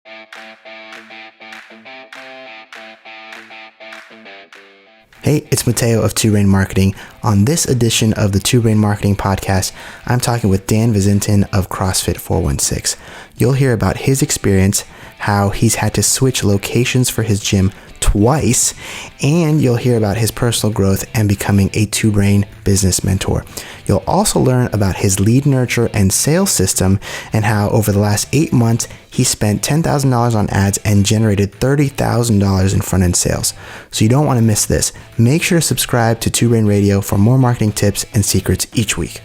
Hey, it's Mateo of Two Brain Marketing. On this edition of the Two Brain Marketing Podcast, I'm talking with Dan Visentin of CrossFit 416. You'll hear about his experience, how he's had to switch locations for his gym twice, and you'll hear about his personal growth and becoming a Two Brain business mentor. You'll also learn about his lead nurture and sales system and how over the last 8 months, he spent $10,000 on ads and generated $30,000 in front-end sales. So you don't want to miss this. Make sure to subscribe to Two Brain Radio for more marketing tips and secrets each week.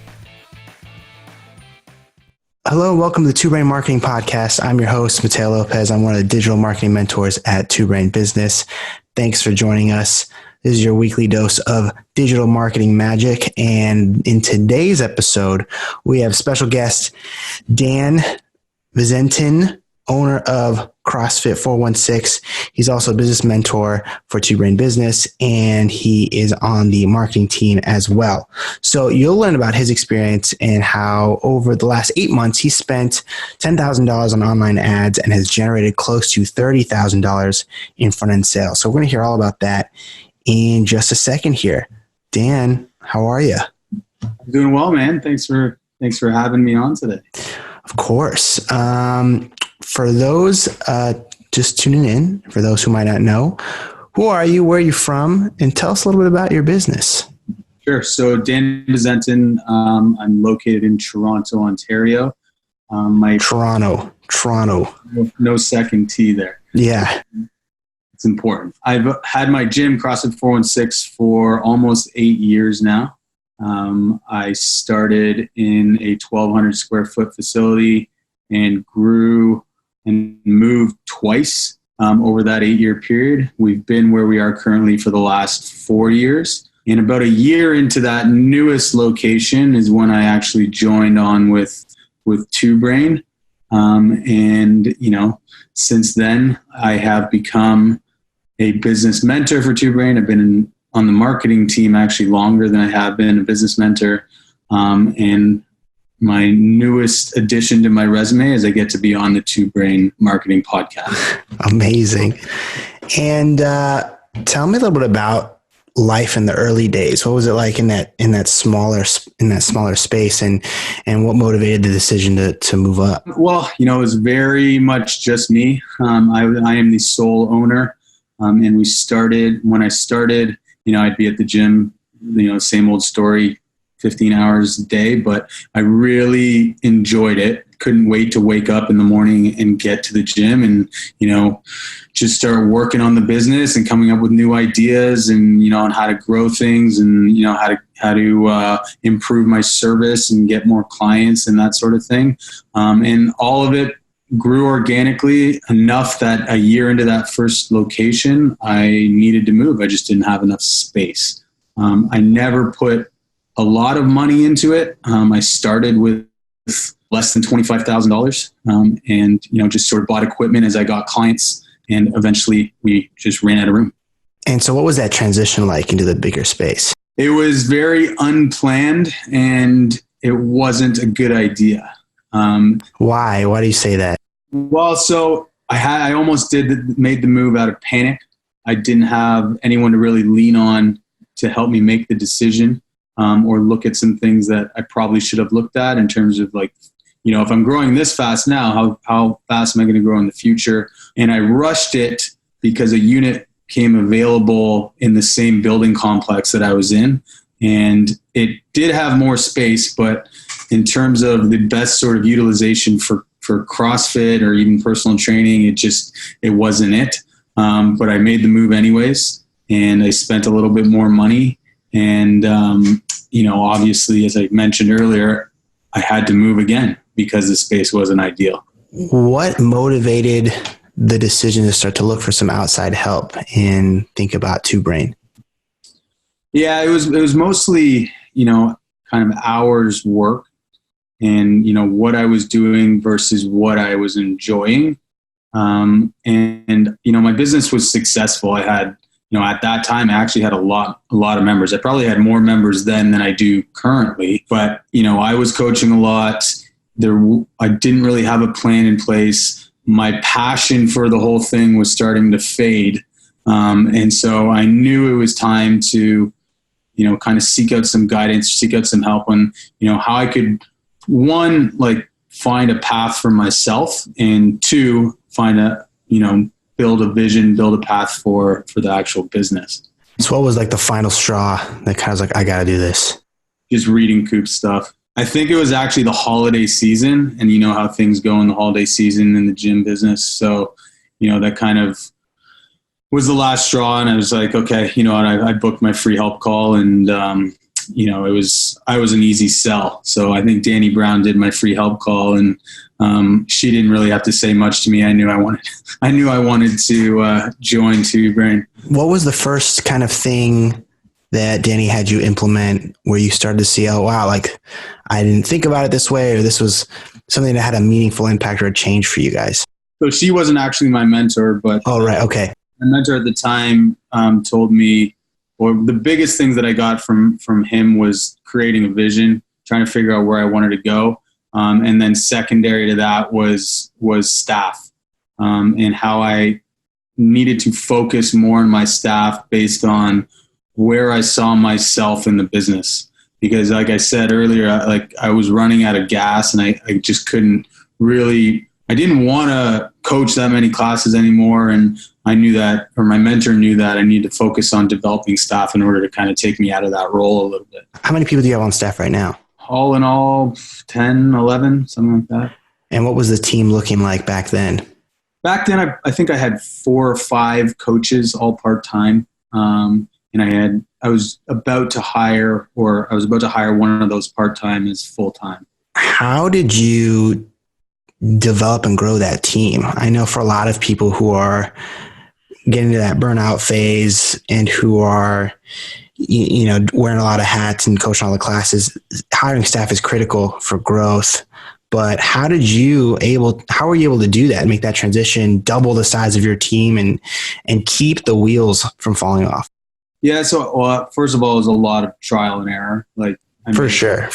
Hello and welcome to the Two Brain Marketing Podcast. I'm your host, Mateo Lopez. I'm one of the digital marketing mentors at Two Brain Business. Thanks for joining us. This is your weekly dose of digital marketing magic. And in today's episode, we have special guest Dan Visentin, owner of CrossFit 416. He's also a business mentor for Two Brain Business, and he is on the marketing team as well. So you'll learn about his experience and how over the last 8 months, he spent $10,000 on online ads and has generated close to $30,000 in front-end sales. So we're going to hear all about that in just a second here. Dan, how are you? I'm doing well, man. Thanks for having me on today. Of course. For those just tuning in, for those who might not know, who are you, where are you from, and tell us a little bit about your business. Sure. So Dan Visentin, I'm located in Toronto, Ontario. Toronto. No second T there. Yeah. It's important. I've had my gym, CrossFit 416, for almost 8 years now. I started in a 1,200 square foot facility and grew and moved twice over that 8-year period. We've been where we are currently for the last 4 years. And about a year into that newest location is when I actually joined on with Two Brain. And, since then I have become a business mentor for Two Brain. I've been on the marketing team actually longer than I have been a business mentor. And my newest addition to my resume is I get to be on the Two Brain Marketing Podcast. Amazing. And tell me a little bit about life in the early days. What was it like in that smaller space, and what motivated the decision to move up? Well, it was very much just me. I am the sole owner. And when I started, I'd be at the gym, same old story, 15 hours a day, but I really enjoyed it. Couldn't wait to wake up in the morning and get to the gym and, just start working on the business and coming up with new ideas and, on how to grow things and, how to improve my service and get more clients and that sort of thing. And all of it grew organically enough that a year into that first location, I needed to move. I just didn't have enough space. I never put a lot of money into it. I started with less than $25,000 and, just sort of bought equipment as I got clients, and eventually we just ran out of room. And so what was that transition like into the bigger space? It was very unplanned and it wasn't a good idea. Why? Why do you say that? Well, so I almost made the move out of panic. I didn't have anyone to really lean on to help me make the decision, or look at some things that I probably should have looked at in terms of if I'm growing this fast now, how fast am I going to grow in the future? And I rushed it because a unit came available in the same building complex that I was in. And it did have more space, but in terms of the best sort of utilization for CrossFit or even personal training, it wasn't it. But I made the move anyways, and I spent a little bit more money. And, obviously, as I mentioned earlier, I had to move again because the space wasn't ideal. What motivated the decision to start to look for some outside help and think about Two Brain? Yeah, it was mostly, kind of hours work and, what I was doing versus what I was enjoying. And my business was successful. I had, at that time, I actually had a lot of members. I probably had more members then than I do currently, but, I was coaching a lot. I didn't really have a plan in place. my passion for the whole thing was starting to fade. And so I knew it was time to, kind of seek out some guidance, seek out some help on, how I could, one, like find a path for myself, and two, build a vision, build a path for the actual business. So what was like the final straw that kind of was like, I got to do this? Just reading Coop stuff. I think it was actually the holiday season, and you know how things go in the holiday season in the gym business. So, that kind of was the last straw. And I was like, okay, I booked my free help call, and, I was an easy sell. So I think Danny Brown did my free help call, and she didn't really have to say much to me. I knew I wanted to join Two Brain. What was the first kind of thing that Danny had you implement where you started to see, oh, wow, like I didn't think about it this way, or this was something that had a meaningful impact or a change for you guys? So she wasn't actually my mentor, but oh, right. Okay. My mentor at the time told me, or the biggest things that I got from him was creating a vision, trying to figure out where I wanted to go. And then secondary to that was staff, and how I needed to focus more on my staff based on where I saw myself in the business. Because like I said earlier, I was running out of gas, and I just couldn't really, I didn't want to coach that many classes anymore. And I knew that, or my mentor knew that I needed to focus on developing staff in order to kind of take me out of that role a little bit. How many people do you have on staff right now? All in all, 10, 11, something like that. And what was the team looking like back then? Back then, I think I had 4 or 5 coaches, all part-time. And I was about to hire one of those part-time as full-time. How did you develop and grow that team? I know for a lot of people who are getting to that burnout phase and who are, wearing a lot of hats and coaching all the classes, hiring staff is critical for growth. But how were you able to do that, make that transition, double the size of your team, and keep the wheels from falling off? Yeah. So first of all, it was a lot of trial and error. For sure.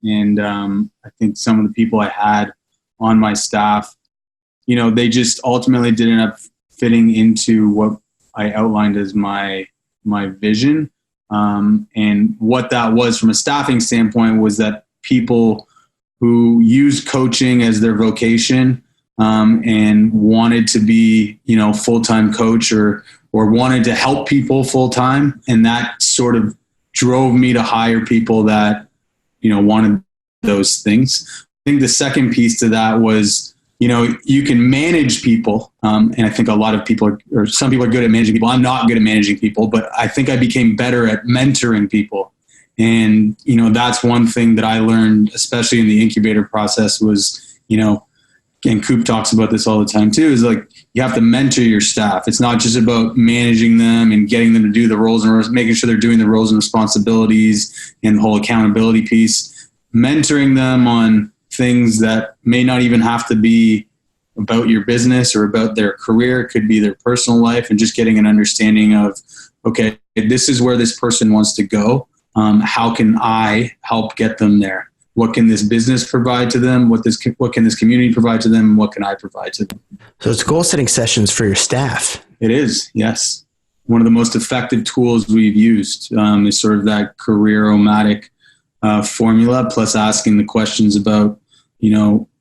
And I think some of the people I had on my staff, they just ultimately didn't end up fitting into what I outlined as my vision. And what that was from a staffing standpoint was that people who use coaching as their vocation, and wanted to be, full-time coach or wanted to help people full-time. And that sort of drove me to hire people that, wanted those things. I think the second piece to that was, you can manage people. And I think a lot of people or some people are good at managing people. I'm not good at managing people, but I think I became better at mentoring people. And, that's one thing that I learned, especially in the incubator process was, and Coop talks about this all the time too, is like, you have to mentor your staff. It's not just about managing them and getting them to do the roles and making sure they're doing the roles and responsibilities and the whole accountability piece, mentoring them on things that may not even have to be about your business or about their career. It could be their personal life, and just getting an understanding of, okay, this is where this person wants to go. How can I help get them there? What can this business provide to them? What can this community provide to them? What can I provide to them? So it's goal setting sessions for your staff. It is, yes. One of the most effective tools we've used is sort of that career-o-matic formula, plus asking the questions about,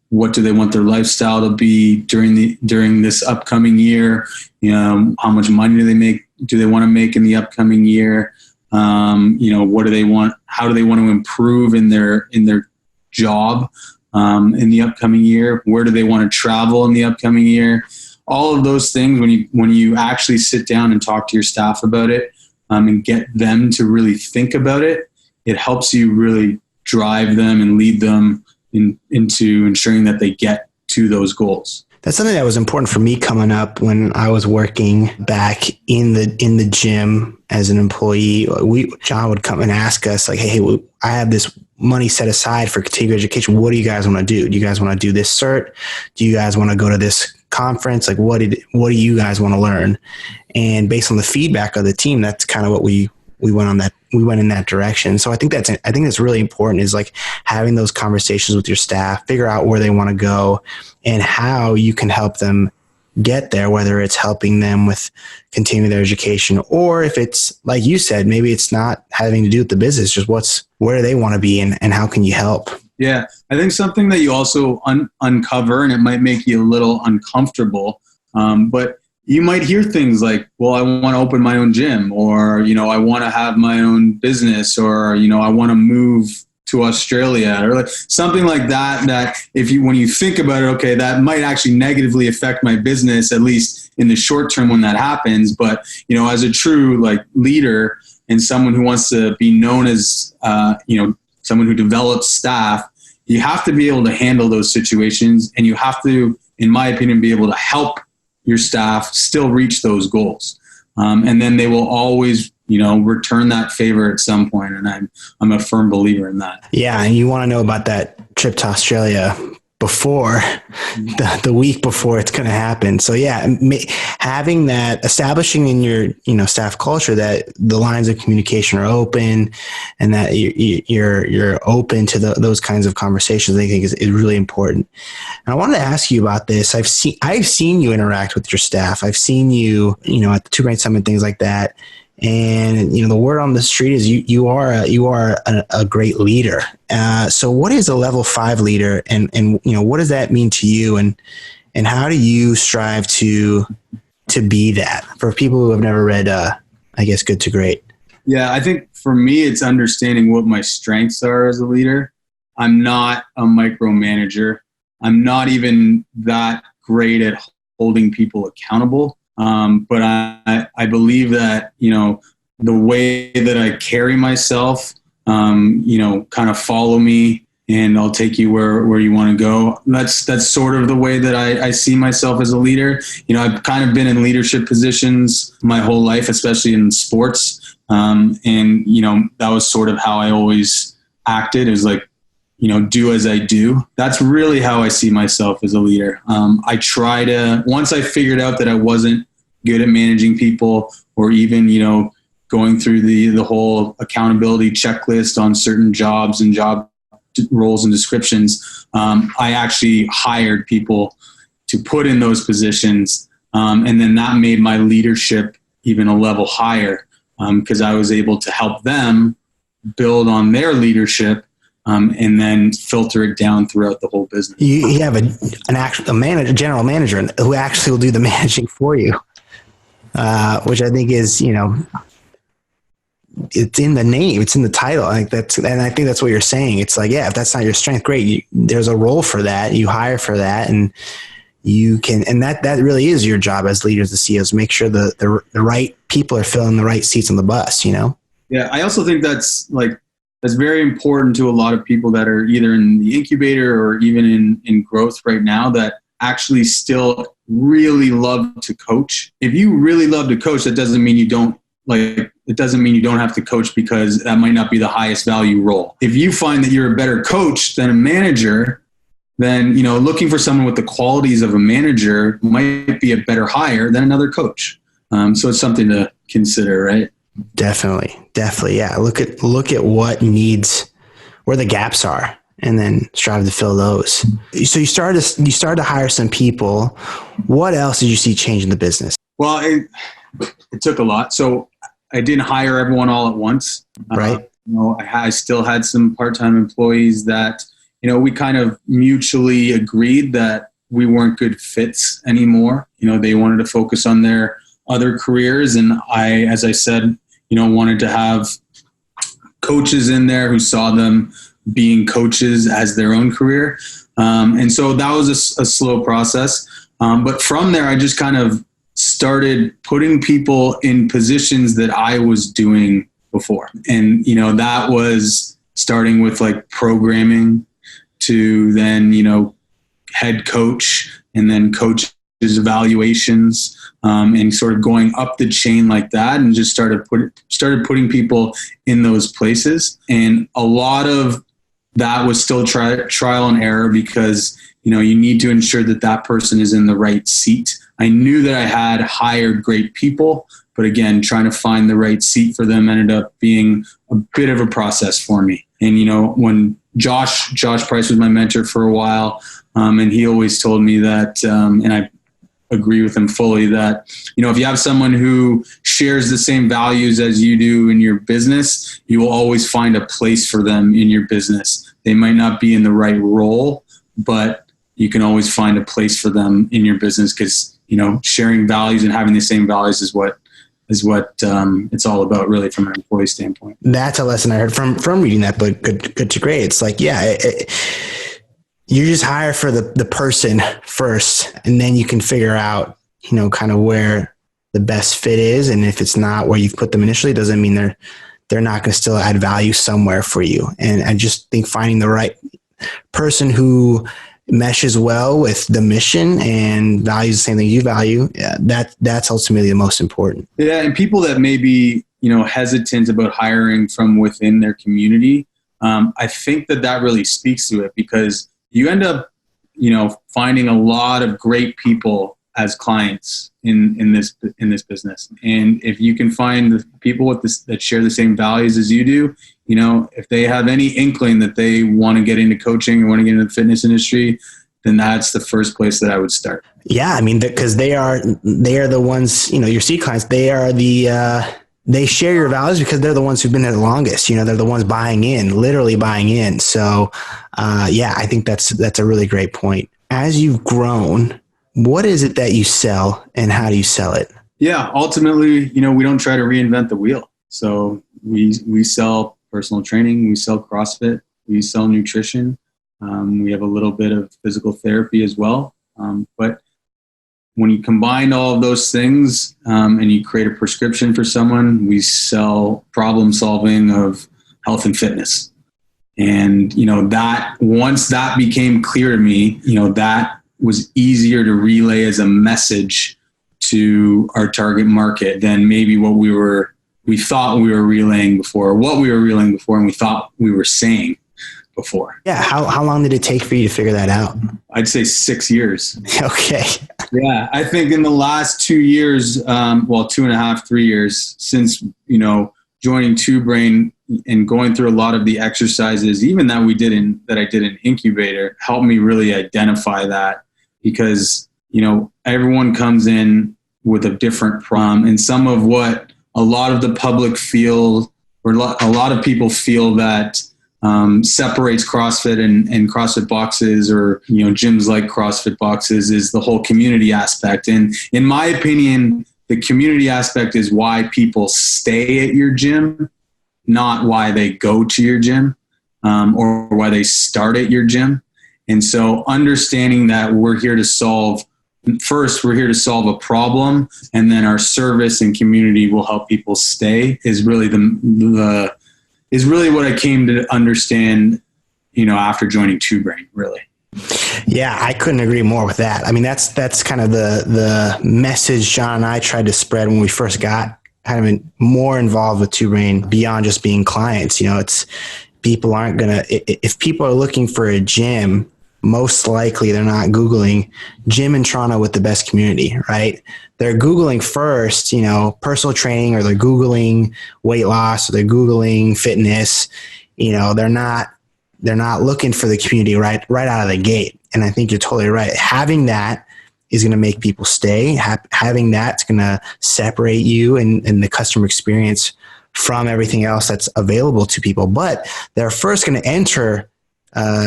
what do they want their lifestyle to be during this upcoming year? How much money do they want to make in the upcoming year? What do they want? How do they want to improve in their job in the upcoming year? Where do they want to travel in the upcoming year? All of those things, when you actually sit down and talk to your staff about it, and get them to really think about it, it helps you really drive them and lead them into ensuring that they get to those goals. That's something that was important for me coming up when I was working back in the gym as an employee. John would come and ask us like, hey, I have this money set aside for continuing education. What do you guys want to do? Do you guys want to do this cert? Do you guys want to go to this conference? Like, what do you guys want to learn? And based on the feedback of the team, that's kind of what we we went in that direction. So I think that's really important, is like having those conversations with your staff, figure out where they want to go and how you can help them get there, whether it's helping them with continuing their education, or if it's like you said, maybe it's not having to do with the business, just where do they want to be and how can you help? Yeah. I think something that you also uncover, and it might make you a little uncomfortable, but you might hear things like, well, I want to open my own gym, or, I want to have my own business, or, I want to move to Australia, or like something like that, that when you think about it, okay, that might actually negatively affect my business, at least in the short term when that happens. But, as a true like leader and someone who wants to be known as, someone who develops staff, you have to be able to handle those situations, and you have to, in my opinion, be able to help your staff still reach those goals. And then they will always, return that favor at some point. And I'm a firm believer in that. Yeah. And you want to know about that trip to Australia before the week before it's going to happen. So yeah, having that, establishing in your, staff culture that the lines of communication are open, and that you're open to those kinds of conversations, I think is really important. And I wanted to ask you about this. I've seen you interact with your staff. I've seen you, at the Two Brain Summit, things like that. And, the word on the street is you are a great leader. So what is a level 5 leader, and what does that mean to you, and how do you strive to be that for people who have never read, Good to Great? Yeah, I think for me, it's understanding what my strengths are as a leader. I'm not a micromanager. I'm not even that great at holding people accountable. But I believe that, the way that I carry myself, kind of follow me and I'll take you where you want to go. That's sort of the way that I see myself as a leader. I've kind of been in leadership positions my whole life, especially in sports. And that was sort of how I always acted, is like, do as I do. That's really how I see myself as a leader. I try to, once I figured out that I wasn't good at managing people, or even, going through the whole accountability checklist on certain jobs and job roles and descriptions, I actually hired people to put in those positions. And then that made my leadership even a level higher, because I was able to help them build on their leadership, and then filter it down throughout the whole business. You have a general manager who actually will do the managing for you, which I think is, it's in the name, it's in the title. And I think that's what you're saying. It's like, yeah, if that's not your strength, great. There's a role for that. You hire for that, and you can, and that really is your job as leaders, the CEOs, make sure the right people are filling the right seats on the bus, Yeah. I also think that's very important to a lot of people that are either in the incubator or even in growth right now, that actually still really love to coach. If you really love to coach, that doesn't mean you don't have to coach, because that might not be the highest value role. If you find that you're a better coach than a manager, then, looking for someone with the qualities of a manager might be a better hire than another coach. So it's something to consider, right? Definitely. Yeah. Look at what needs, where the gaps are, and then strive to fill those. So you started to hire some people. What else did you see change in the business? Well, it took a lot. So I didn't hire everyone all at once. Right. I still had some part-time employees that, we kind of mutually agreed that we weren't good fits anymore. They wanted to focus on their other careers. And I, as I said, wanted to have coaches in there who saw them being coaches as their own career. And so that was a slow process. But from there, I just kind of started putting people in positions that I was doing before. And, that was starting with like programming, to then, head coach, and then coaches evaluations, and sort of going up the chain like that, and just started putting people in those places. And a lot of that was still trial and error, because, you need to ensure that that person is in the right seat. I knew that I had hired great people, but again, trying to find the right seat for them ended up being a bit of a process for me. And, when Josh Price was my mentor for a while, and he always told me that, and I agree with him fully, that, if you have someone who shares the same values as you do in your business, you will always find a place for them in your business. They might not be in the right role, but you can always find a place for them in your business, because, sharing values and having the same values is what it's all about, really, from an employee standpoint. That's a lesson I heard from reading that book, Good to Great. It's like, you just hire for the person first, and then you can figure out, kind of where the best fit is. And if it's not where you've put them initially, doesn't mean they're not going to still add value somewhere for you. And I just think finding the right person who meshes well with the mission and values the same thing you value, that's ultimately the most important. Yeah, and people that may be, hesitant about hiring from within their community, I think that really speaks to it, because you end up, finding a lot of great people as clients in this business. And if you can find the people that share the same values as you do, if they have any inkling that they want to get into coaching or want to get into the fitness industry, then that's the first place that I would start. Yeah. I mean, because they are the ones, your seed clients, they share your values because they're the ones who've been there the longest. They're the ones literally buying in. So, I think that's a really great point. As you've grown, what is it that you sell and how do you sell it? Yeah, ultimately, we don't try to reinvent the wheel. So we sell personal training, we sell CrossFit, we sell nutrition. We have a little bit of physical therapy as well. But when you combine all of those things and you create a prescription for someone, we sell problem solving of health and fitness. And, that once that became clear to me, that was easier to relay as a message to our target market than maybe what we thought we were relaying before, or what we were relaying before, and we thought we were saying before. Yeah. How long did it take for you to figure that out? I'd say 6 years. Okay. Yeah. I think in the last 2 years, 2.5, 3 years since, joining Two Brain and going through a lot of the exercises, even that I did in Incubator, helped me really identify that, because, everyone comes in with a different problem, and some of what a lot of the public feel, or a lot of people feel that separates CrossFit and CrossFit boxes, or, gyms like CrossFit boxes, is the whole community aspect. And in my opinion, the community aspect is why people stay at your gym, not why they go to your gym, or why they start at your gym. And so understanding that we're here to solve a problem, and then our service and community will help people stay, is really is really what I came to understand, after joining Two Brain, really. Yeah, I couldn't agree more with that. I mean, that's kind of the message John and I tried to spread when we first got kind of more involved with Two Brain, beyond just being clients. It's people aren't if people are looking for a gym, most likely they're not Googling gym in Toronto with the best community, right? They're Googling first, personal training, or they're Googling weight loss, or they're Googling fitness. They're not looking for the community right out of the gate. And I think you're totally right. Having that is going to make people stay. Having that's going to separate you and the customer experience from everything else that's available to people. But they're first going to enter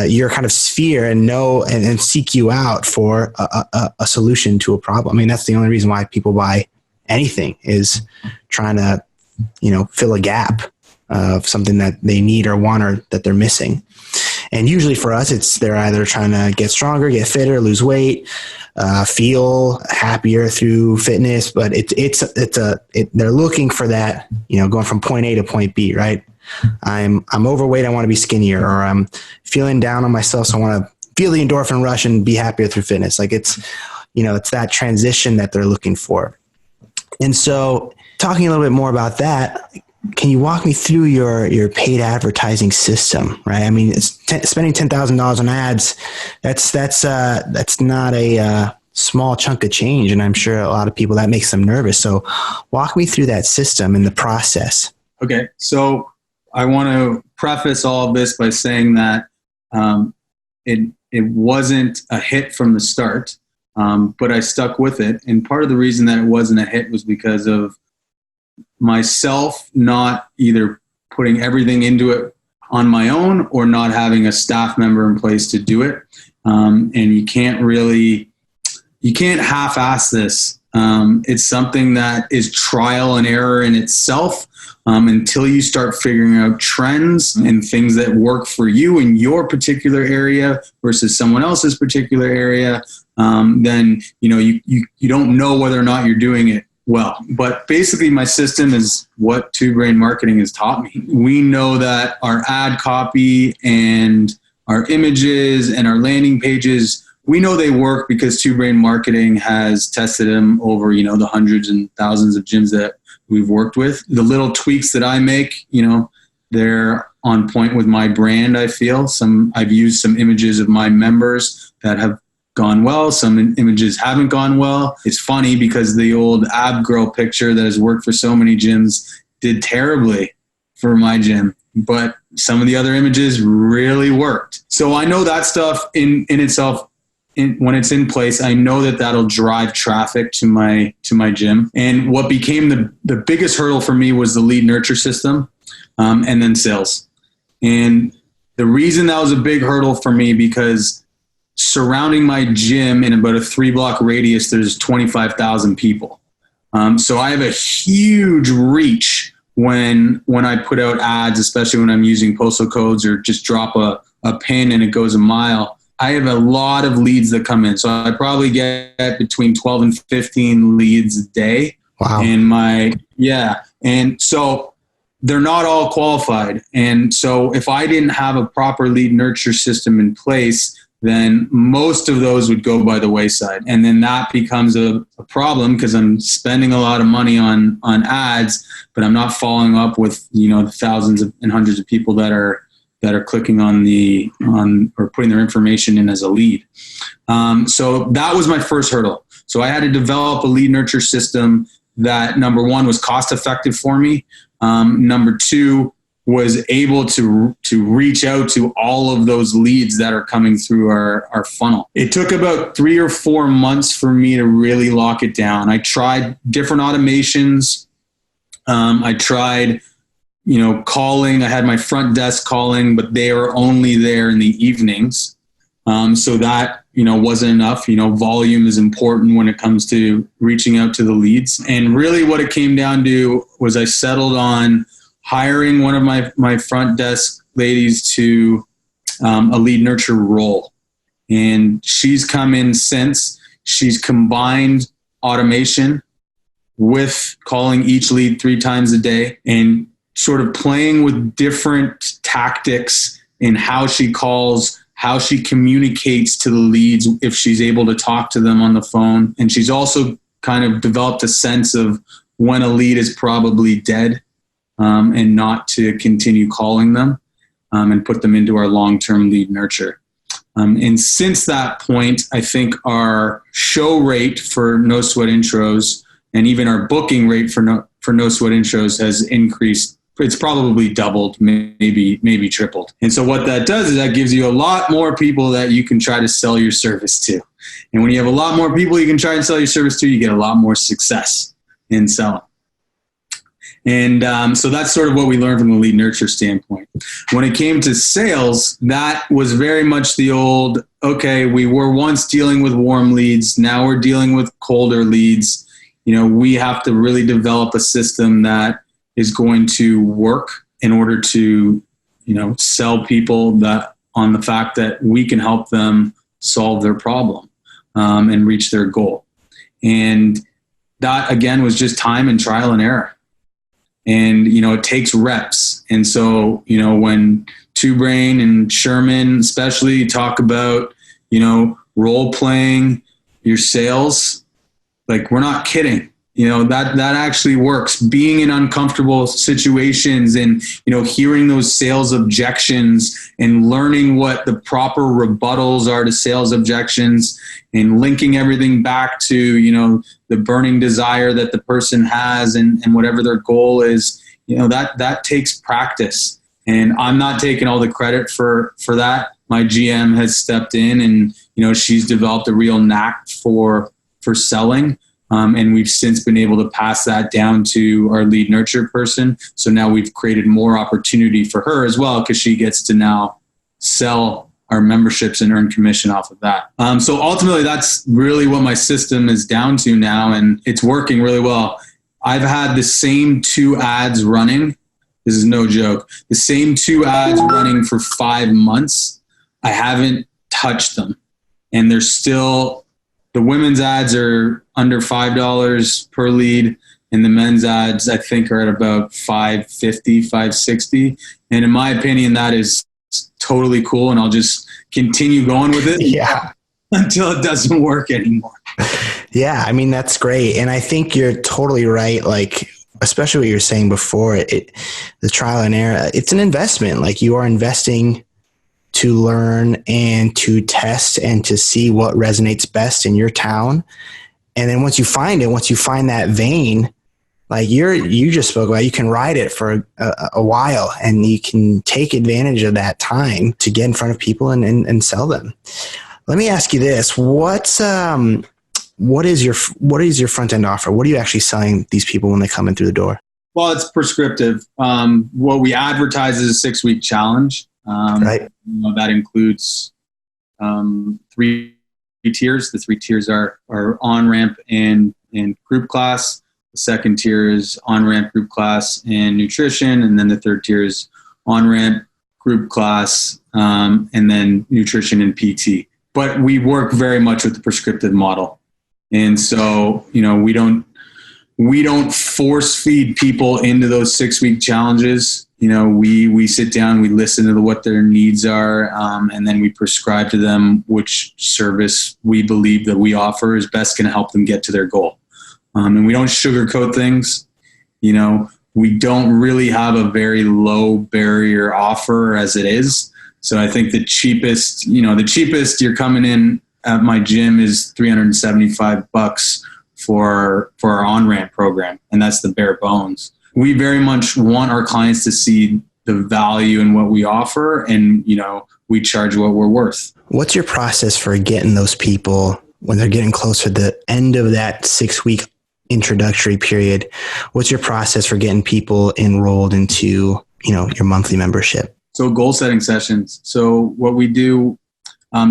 your kind of sphere and know and seek you out for a solution to a problem. I mean, that's the only reason why people buy anything, is trying to, fill a gap of something that they need or want, or that they're missing. And usually for us, they're either trying to get stronger, get fitter, lose weight, feel happier through fitness, but they're looking for that, going from point A to point B, right? I'm overweight, I want to be skinnier, or I'm feeling down on myself, so I want to feel the endorphin rush and be happier through fitness. Like it's that transition that they're looking for. And so talking a little bit more about that, can you walk me through your paid advertising system? Right. I mean, spending $10,000 on ads. That's not a small chunk of change, and I'm sure a lot of people that makes them nervous. So, walk me through that system and the process. Okay, so I want to preface all of this by saying that it wasn't a hit from the start, but I stuck with it. And part of the reason that it wasn't a hit was because of myself not either putting everything into it on my own or not having a staff member in place to do it. And you can't half-ass this. It's something that is trial and error in itself. Until you start figuring out trends and things that work for you in your particular area versus someone else's particular area, then you don't know whether or not you're doing it well. But basically, my system is what Two Brain Marketing has taught me. We know that our ad copy and our images and our landing pages, we know they work because Two Brain Marketing has tested them over the hundreds and thousands of gyms that we've worked with. The little tweaks that I make, they're on point with my brand, I feel. I've used some images of my members that have gone well. Some images haven't gone well. It's funny because the old ab girl picture that has worked for so many gyms did terribly for my gym, but some of the other images really worked. So I know that stuff in itself, when it's in place, I know that that'll drive traffic to my gym. And what became the biggest hurdle for me was the lead nurture system, and then sales. And the reason that was a big hurdle for me because surrounding my gym in about a 3-block radius, there's 25,000 people. So I have a huge reach when I put out ads, especially when I'm using postal codes or just drop a pin and it goes a mile. I have a lot of leads that come in. So I probably get between 12 and 15 leads a day. Wow. And so they're not all qualified. And so if I didn't have a proper lead nurture system in place, then most of those would go by the wayside. And then that becomes a problem because I'm spending a lot of money on ads, but I'm not following up with, the thousands and hundreds of people that are clicking on or putting their information in as a lead. So that was my first hurdle. So I had to develop a lead nurture system that, number one, was cost effective for me. Number two, was able to reach out to all of those leads that are coming through our funnel. It took about 3 or 4 months for me to really lock it down. I tried different automations. I tried calling. I had my front desk calling, but they were only there in the evenings. So that, wasn't enough. Volume is important when it comes to reaching out to the leads. And really what it came down to was I settled on hiring one of my front desk ladies to a lead nurture role. And she's come in since. She's combined automation with calling each lead 3 times a day and sort of playing with different tactics in how she calls, how she communicates to the leads, if she's able to talk to them on the phone. And she's also kind of developed a sense of when a lead is probably dead, and not to continue calling them, and put them into our long-term lead nurture. And since that point, I think our show rate for No Sweat Intros and even our booking rate for No Sweat Intros has increased. It's probably doubled, maybe tripled. And so what that does is that gives you a lot more people that you can try to sell your service to. And when you have a lot more people you can try and sell your service to, you get a lot more success in selling. And so that's sort of what we learned from the lead nurture standpoint. When it came to sales, that was very much the old, okay, we were once dealing with warm leads. Now we're dealing with colder leads. We have to really develop a system that is going to work in order to, sell people that on the fact that we can help them solve their problem, and reach their goal. And that, again, was just time and trial and error. And, it takes reps. And so, when Two Brain and Sherman especially talk about, role playing your sales, like, we're not kidding. that actually works. Being in uncomfortable situations and, hearing those sales objections and learning what the proper rebuttals are to sales objections and linking everything back to, the burning desire that the person has and whatever their goal is, that takes practice. And I'm not taking all the credit for that. My GM has stepped in and, she's developed a real knack for selling. And we've since been able to pass that down to our lead nurture person. So now we've created more opportunity for her as well, because she gets to now sell our memberships and earn commission off of that. So ultimately, that's really what my system is down to now, and it's working really well. I've had the same 2 ads running. This is no joke. The same 2 ads running for 5 months. I haven't touched them. And they're still, the women's ads are under $5 per lead, and the men's ads, I think, are at about $5.50, $5.60. And in my opinion, that is totally cool. And I'll just continue going with it until it doesn't work anymore. Yeah. I mean, that's great. And I think you're totally right. Like, especially what you were saying before, the trial and error, it's an investment. Like, you are investing to learn and to test and to see what resonates best in your town. And then once you find that vein, like you just spoke about, you can ride it for a while, and you can take advantage of that time to get in front of people and sell them. Let me ask you this. What is your front end offer? What are you actually selling these people when they come in through the door? Well, it's prescriptive. What we advertise is a 6-week challenge. Right. That includes 3 tiers. The 3 tiers are on-ramp and group class. The second tier is on-ramp, group class, and nutrition. And then the third tier is on-ramp, group class, and then nutrition and PT. But we work very much with the prescriptive model. And so, we don't force feed people into those 6-week challenges. We sit down, we listen to what their needs are, and then we prescribe to them which service we believe that we offer is best going to help them get to their goal. And we don't sugarcoat things. We don't really have a very low barrier offer as it is. So I think the cheapest you're coming in at my gym is $375 for our on-ramp program. And that's the bare bones. We very much want our clients to see the value in what we offer, and, we charge what we're worth. What's your process for getting those people when they're getting closer to the end of that 6-week introductory period? What's your process for getting people enrolled into, your monthly membership? So goal setting sessions. So what we do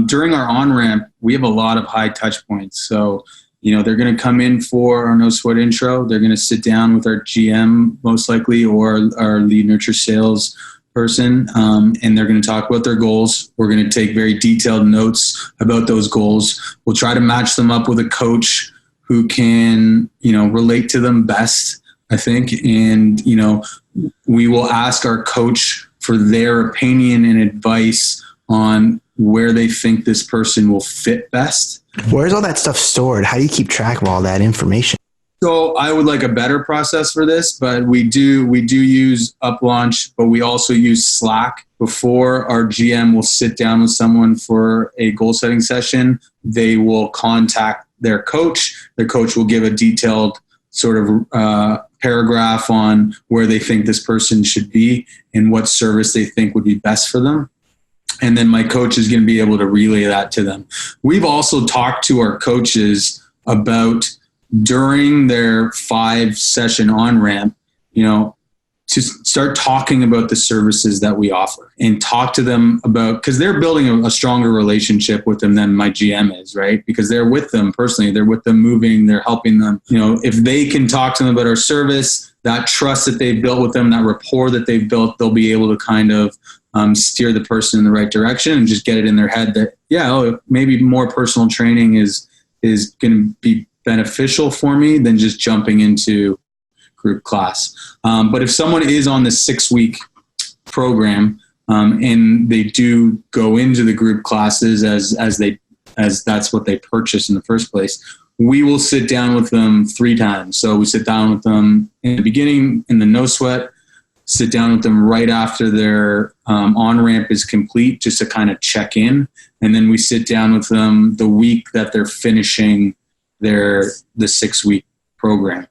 during our on-ramp, we have a lot of high touch points. So, they're going to come in for our no sweat intro. They're going to sit down with our GM most likely, or our lead nurture sales person. And they're going to talk about their goals. We're going to take very detailed notes about those goals. We'll try to match them up with a coach who can, relate to them best, I think. And, we will ask our coach for their opinion and advice on where they think this person will fit best. Where's all that stuff stored? How do you keep track of all that information? So I would like a better process for this, but we do use UpLaunch, but we also use Slack. Before our GM will sit down with someone for a goal setting session, they will contact their coach. Their coach will give a detailed sort of paragraph on where they think this person should be and what service they think would be best for them. And then my coach is going to be able to relay that to them. We've also talked to our coaches about, during their 5-session on-ramp, to start talking about the services that we offer and talk to them about, because they're building a stronger relationship with them than my GM is, right? Because they're with them personally, they're with them moving, they're helping them. If they can talk to them about our service, that trust that they've built with them, that rapport that they've built, they'll be able to kind of steer the person in the right direction and just get it in their head that, maybe more personal training is going to be beneficial for me than just jumping into group class. But if someone is on the 6-week program and they do go into the group classes as that's what they purchased in the first place, we will sit down with them 3 times. So we sit down with them in the beginning in the no sweat, sit down with them right after their on-ramp is complete, just to kind of check in. And then we sit down with them the week that they're finishing the 6-week program.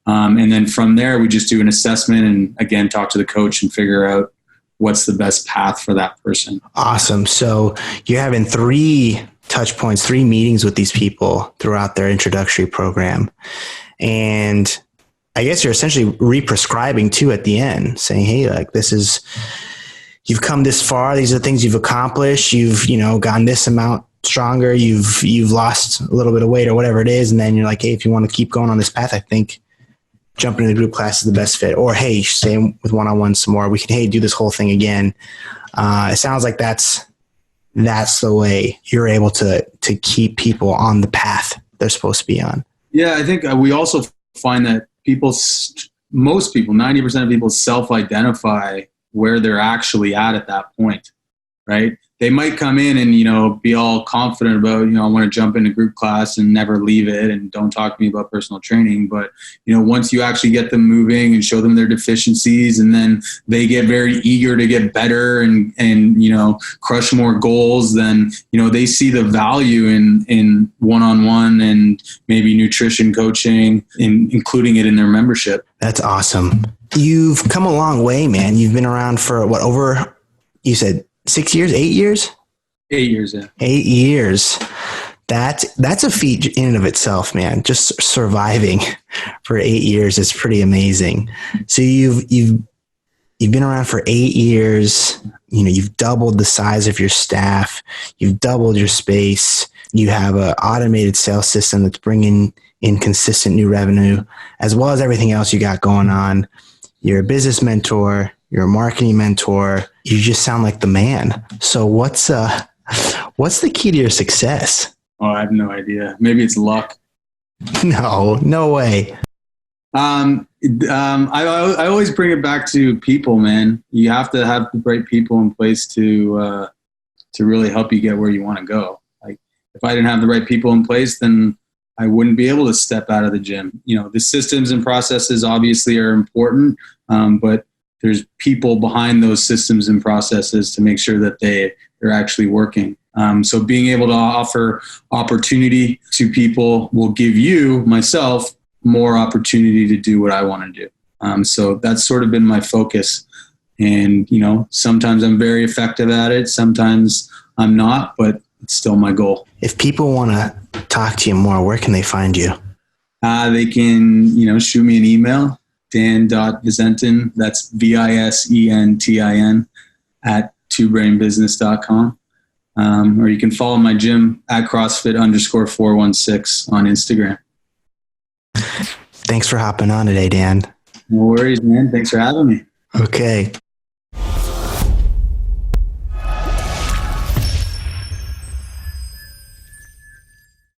And then from there, we just do an assessment and, again, talk to the coach and figure out what's the best path for that person. Awesome. So you're having 3 touch points, 3 meetings with these people throughout their introductory program. And I guess you're essentially re-prescribing too at the end, saying, hey, like, you've come this far. These are the things you've accomplished. You've, gotten this amount stronger. You've lost a little bit of weight or whatever it is. And then you're like, hey, if you want to keep going on this path, I think jumping into the group class is the best fit. Or, hey, stay with one-on-one some more. We can, do this whole thing again. It sounds like that's the way you're able to keep people on the path they're supposed to be on. Yeah, I think we also find that most people, 90% of people self-identify where they're actually at that point, right? They might come in and, be all confident about, I want to jump into group class and never leave it and don't talk to me about personal training. But, once you actually get them moving and show them their deficiencies, and then they get very eager to get better and crush more goals, then, they see the value in one-on-one and maybe nutrition coaching, including it in their membership. That's awesome. You've come a long way, man. You've been around for you said 6 years, 8 years? 8 years, yeah. 8 years. That's a feat in and of itself, man. Just surviving for 8 years is pretty amazing. So you've been around for 8 years. You've doubled the size of your staff. You've doubled your space. You have an automated sales system that's bringing in consistent new revenue, as well as everything else you got going on. You're a business mentor. You're a marketing mentor. You just sound like the man. So what's the key to your success? Oh, I have no idea. Maybe it's luck. No way. I always bring it back to people, man. You have to have the right people in place to really help you get where you want to go. Like, if I didn't have the right people in place, then I wouldn't be able to step out of the gym. The systems and processes obviously are important, but there's people behind those systems and processes to make sure that they're actually working. So being able to offer opportunity to people will give myself, more opportunity to do what I want to do. So that's sort of been my focus. And, sometimes I'm very effective at it. Sometimes I'm not, but it's still my goal. If people want to talk to you more, where can they find you? They can, shoot me an email, Dan.Visentin, that's Visentin at twobrainbusiness.com. Or you can follow my gym at CrossFit _416 on Instagram. Thanks for hopping on today, Dan. No worries, man. Thanks for having me. Okay.